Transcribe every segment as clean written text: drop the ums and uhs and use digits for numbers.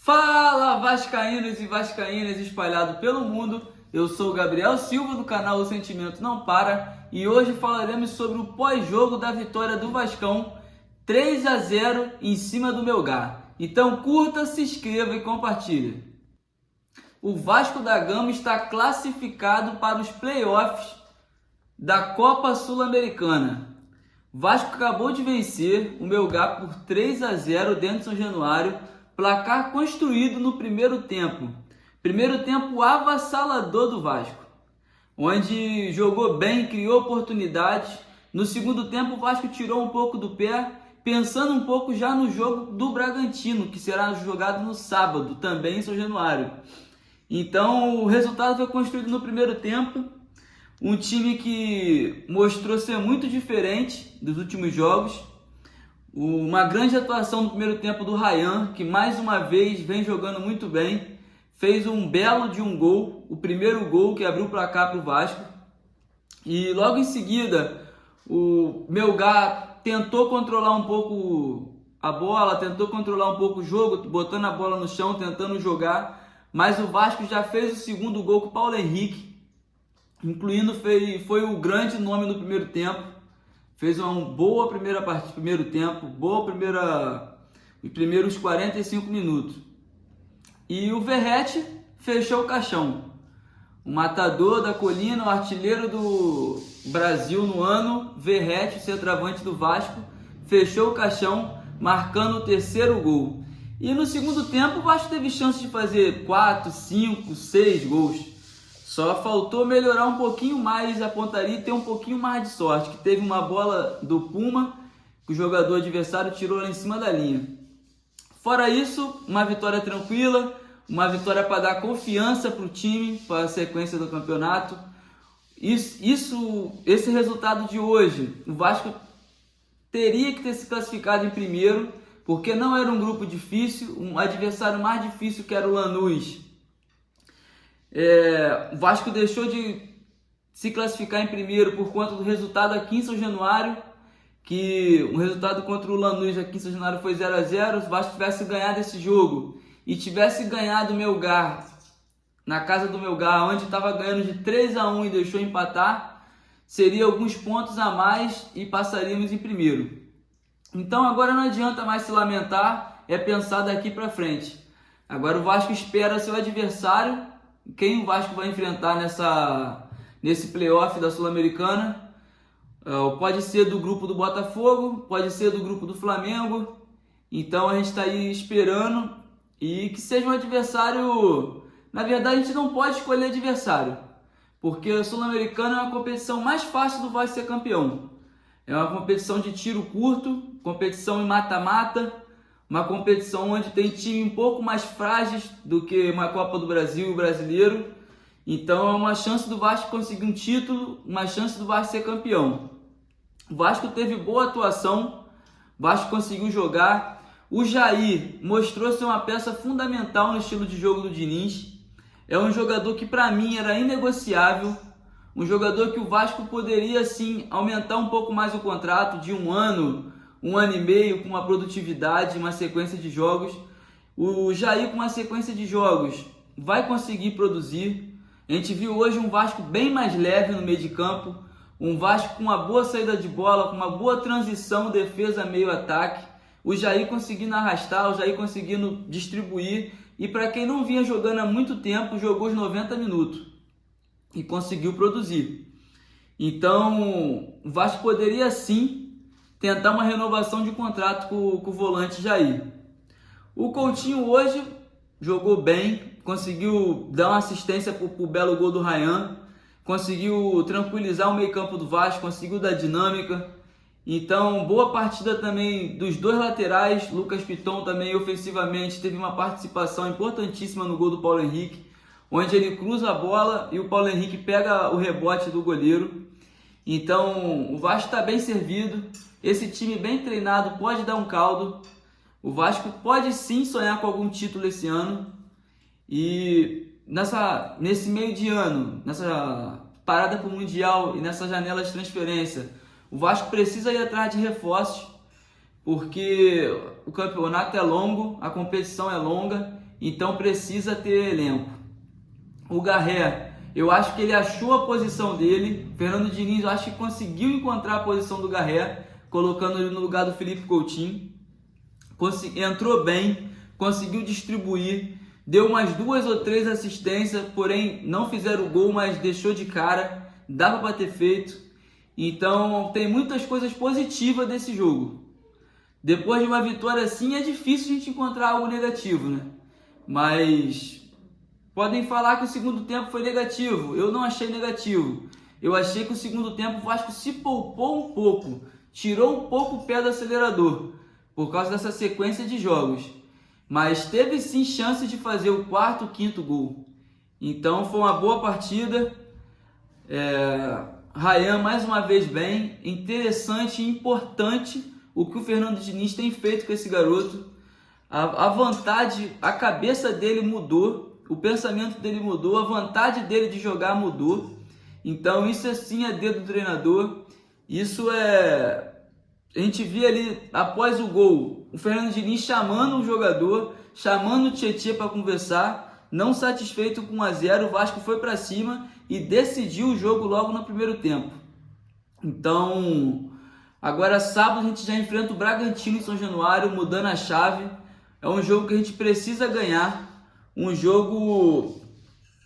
Fala vascaínos e vascaínas espalhados pelo mundo, eu sou o Gabriel Silva do canal O Sentimento Não Para e hoje falaremos sobre o pós-jogo da vitória do Vascão 3-0 em cima do Melgar. Então curta, se inscreva e compartilhe. O Vasco da Gama está classificado para os playoffs da Copa Sul-Americana. Vasco acabou de vencer o Melgar por 3-0 dentro de São Januário. Placar construído no primeiro tempo. Primeiro tempo avassalador do Vasco, onde jogou bem, criou oportunidades. No segundo tempo o Vasco tirou um pouco do pé, pensando um pouco já no jogo do Bragantino, que será jogado no sábado, também em São Januário. Então o resultado foi construído no primeiro tempo. Um time que mostrou ser muito diferente dos últimos jogos. Uma grande atuação no primeiro tempo do Ryan, que mais uma vez vem jogando muito bem. Fez um belo de um gol, o primeiro gol que abriu o placar para o Vasco. E logo em seguida, o Melgar tentou controlar um pouco a bola, tentou controlar um pouco o jogo, botando a bola no chão, tentando jogar. Mas o Vasco já fez o segundo gol com o Paulo Henrique, incluindo foi o grande nome no primeiro tempo. Fez uma boa primeira partida, primeiro tempo, os primeiros 45 minutos. E o Verratti fechou o caixão. O matador da colina, o artilheiro do Brasil no ano, Verratti, o centroavante do Vasco, fechou o caixão, marcando o terceiro gol. E no segundo tempo o Vasco teve chance de fazer 4, 5, 6 gols. Só faltou melhorar um pouquinho mais a pontaria e ter um pouquinho mais de sorte, que teve uma bola do Puma, que o jogador adversário tirou lá em cima da linha. Fora isso, uma vitória tranquila, uma vitória para dar confiança para o time, para a sequência do campeonato. Esse resultado de hoje, o Vasco teria que ter se classificado em primeiro, porque não era um grupo difícil, um adversário mais difícil que era o Lanús. O Vasco deixou de se classificar em primeiro por conta do resultado aqui em São Januário, que o resultado contra o Lanús aqui em São Januário foi 0-0. Se o Vasco tivesse ganhado esse jogo e tivesse ganhado o Melgar na casa do Melgar, onde estava ganhando de 3-1 e deixou empatar, seria alguns pontos a mais e passaríamos em primeiro. Então agora não adianta mais se lamentar, é pensar daqui para frente. Agora o Vasco espera seu adversário. Quem o Vasco vai enfrentar nesse playoff da Sul-Americana? Pode ser do grupo do Botafogo, pode ser do grupo do Flamengo. Então a gente está aí esperando e que seja um adversário. Na verdade, a gente não pode escolher adversário, porque a Sul-Americana é uma competição mais fácil do Vasco ser campeão. É uma competição de tiro curto, competição em mata-mata. Uma competição onde tem time um pouco mais frágeis do que uma Copa do Brasil e o Brasileiro. Então é uma chance do Vasco conseguir um título, uma chance do Vasco ser campeão. O Vasco teve boa atuação, o Vasco conseguiu jogar. O Jair mostrou ser uma peça fundamental no estilo de jogo do Diniz. É um jogador que para mim era inegociável. Um jogador que o Vasco poderia sim aumentar um pouco mais o contrato de um ano e meio, com uma produtividade, uma sequência de jogos. O Jair, com uma sequência de jogos, vai conseguir produzir. A gente viu hoje um Vasco bem mais leve no meio de campo, um Vasco com uma boa saída de bola, com uma boa transição, defesa, meio ataque. O Jair conseguindo arrastar, o Jair conseguindo distribuir. E para quem não vinha jogando há muito tempo, jogou os 90 minutos e conseguiu produzir. Então, o Vasco poderia sim tentar uma renovação de contrato com o volante Jair. O Coutinho hoje jogou bem, conseguiu dar uma assistência para o belo gol do Ryan, conseguiu tranquilizar o meio campo do Vasco, conseguiu dar dinâmica. Então, boa partida também dos dois laterais. Lucas Piton também ofensivamente teve uma participação importantíssima no gol do Paulo Henrique, onde ele cruza a bola e o Paulo Henrique pega o rebote do goleiro. Então, o Vasco está bem servido. Esse time bem treinado pode dar um caldo. O Vasco pode sim sonhar com algum título esse ano. E nesse meio de ano, nessa parada para o Mundial e nessa janela de transferência, o Vasco precisa ir atrás de reforços. porque o campeonato é longo, a competição é longa, então precisa ter elenco. O Garré, eu acho que ele achou a posição dele. Fernando Diniz, eu acho que conseguiu encontrar a posição do Garré, colocando ele no lugar do Felipe Coutinho. Entrou bem, conseguiu distribuir, deu umas 2 ou 3 assistências, porém não fizeram o gol, mas deixou de cara, dava para ter feito. Então tem muitas coisas positivas desse jogo. Depois de uma vitória assim, é difícil a gente encontrar algo negativo, né? Mas podem falar que o segundo tempo foi negativo. Eu não achei negativo. Eu achei que o segundo tempo o Vasco se poupou um pouco, tirou um pouco o pé do acelerador, por causa dessa sequência de jogos. Mas teve sim chance de fazer o 4º, 5º gol. Então foi uma boa partida. Rayan mais uma vez bem. Interessante e importante o que o Fernando Diniz tem feito com esse garoto. A vontade, a cabeça dele mudou, o pensamento dele mudou, a vontade dele de jogar mudou. Então isso sim é dedo do treinador. Isso é... A gente via ali, após o gol, o Fernando Diniz chamando o jogador, chamando o Tietê para conversar. Não satisfeito com 1-0, o Vasco foi para cima e decidiu o jogo logo no primeiro tempo. Então, agora sábado a gente já enfrenta o Bragantino em São Januário, mudando a chave. É um jogo que a gente precisa ganhar, um jogo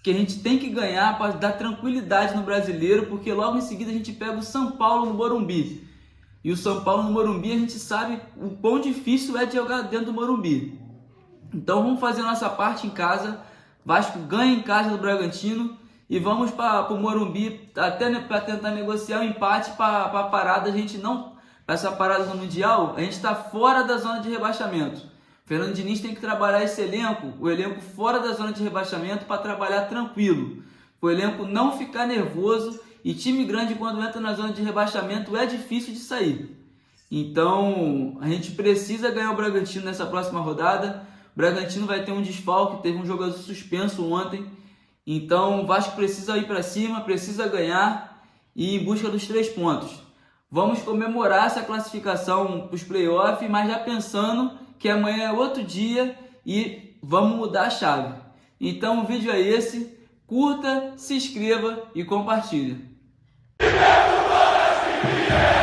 que a gente tem que ganhar para dar tranquilidade no brasileiro, porque logo em seguida a gente pega o São Paulo no Morumbi. E o São Paulo no Morumbi a gente sabe o quão difícil é de jogar dentro do Morumbi. Então vamos fazer a nossa parte em casa. Vasco ganha em casa do Bragantino e vamos para o Morumbi até para tentar negociar um empate para a parada. A gente não, para essa parada no Mundial, a gente está fora da zona de rebaixamento. Fernando Diniz tem que trabalhar esse elenco, o elenco fora da zona de rebaixamento, para trabalhar tranquilo. O elenco não ficar nervoso. E time grande, quando entra na zona de rebaixamento, é difícil de sair. Então, a gente precisa ganhar o Bragantino nessa próxima rodada. O Bragantino vai ter um desfalque, teve um jogador suspenso ontem. Então, o Vasco precisa ir para cima, precisa ganhar e ir em busca dos 3 pontos. Vamos comemorar essa classificação para os playoffs, mas já pensando que amanhã é outro dia e vamos mudar a chave. Então, o vídeo é esse. Curta, se inscreva e compartilhe. E mesmo com esse